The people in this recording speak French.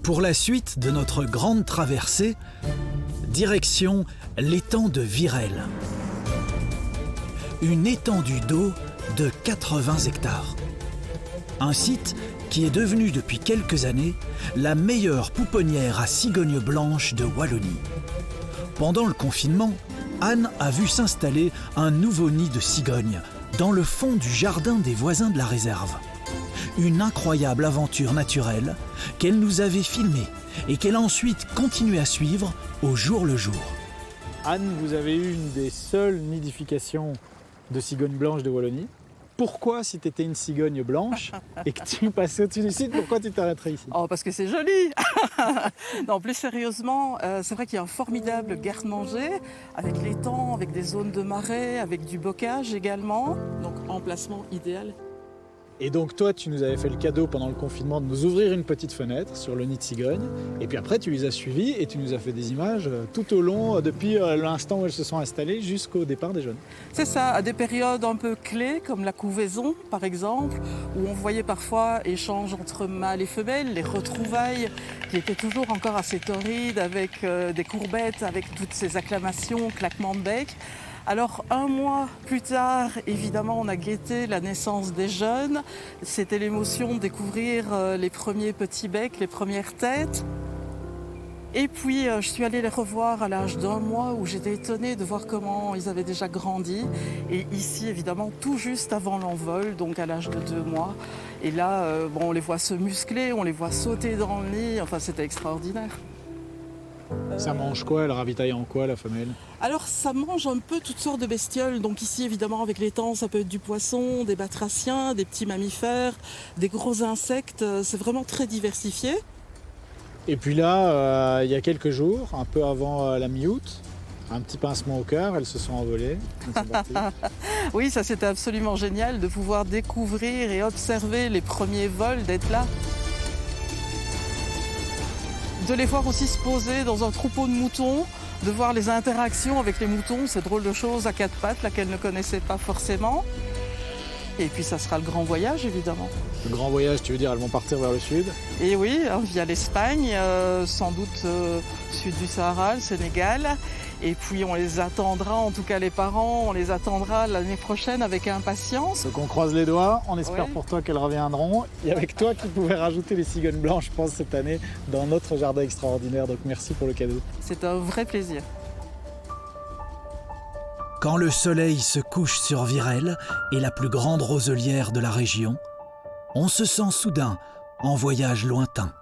Pour la suite de notre grande traversée, direction l'étang de Virel. Une étendue d'eau de 80 hectares. Un site qui est devenu depuis quelques années la meilleure pouponnière à cigognes blanches de Wallonie. Pendant le confinement, Anne a vu s'installer un nouveau nid de cigognes dans le fond du jardin des voisins de la réserve. Une incroyable aventure naturelle qu'elle nous avait filmée et qu'elle a ensuite continué à suivre au jour le jour. Anne, vous avez eu une des seules nidifications de cigognes blanches de Wallonie. Pourquoi, si tu étais une cigogne blanche et que tu passais au-dessus du site, pourquoi tu t'arrêterais ici? Oh, parce que c'est joli. Non, plus sérieusement, c'est vrai qu'il y a un formidable garde-manger avec l'étang, avec des zones de marais, avec du bocage également. Donc, emplacement idéal. Et donc toi, tu nous avais fait le cadeau pendant le confinement de nous ouvrir une petite fenêtre sur le nid de cigogne. Et puis après, tu les as suivis et tu nous as fait des images tout au long, depuis l'instant où elles se sont installées jusqu'au départ des jeunes. C'est ça, à des périodes un peu clés, comme la couvaison par exemple, où on voyait parfois échanges entre mâles et femelles, les retrouvailles qui étaient toujours encore assez torrides avec des courbettes, avec toutes ces acclamations, claquements de bec. Alors un mois plus tard, évidemment, on a guetté la naissance des jeunes. C'était l'émotion de découvrir les premiers petits becs, les premières têtes. Et puis je suis allée les revoir à l'âge d'1 mois où j'étais étonnée de voir comment ils avaient déjà grandi. Et ici, évidemment, tout juste avant l'envol, donc à l'âge de 2 mois. Et là, on les voit se muscler, on les voit sauter dans le nid. Enfin, c'était extraordinaire. Ça mange quoi? Elle ravitaille en quoi, la femelle? Alors ça mange un peu toutes sortes de bestioles. Donc ici évidemment avec l'étang ça peut être du poisson, des batraciens, des petits mammifères, des gros insectes. C'est vraiment très diversifié. Et puis là, il y a quelques jours, un peu avant la mi-août, un petit pincement au cœur, elles se sont envolées. Elles sont parties. Oui, ça c'était absolument génial de pouvoir découvrir et observer les premiers vols, d'être là. De les voir aussi se poser dans un troupeau de moutons, de voir les interactions avec les moutons, ces drôles de choses à 4 pattes, là qu'elles ne connaissaient pas forcément. Et puis ça sera le grand voyage évidemment. Le grand voyage, tu veux dire, elles vont partir vers le sud? Et oui, via l'Espagne, sans doute sud du Sahara, le Sénégal. Et puis on les attendra, en tout cas les parents, on les attendra l'année prochaine avec impatience. Donc on croise les doigts, on espère Ouais. pour toi qu'elles reviendront. Et avec toi qui pouvais rajouter les cigognes blanches, je pense, cette année, dans notre jardin extraordinaire. Donc merci pour le cadeau. C'est un vrai plaisir. Quand le soleil se couche sur Virel et la plus grande roselière de la région, on se sent soudain en voyage lointain.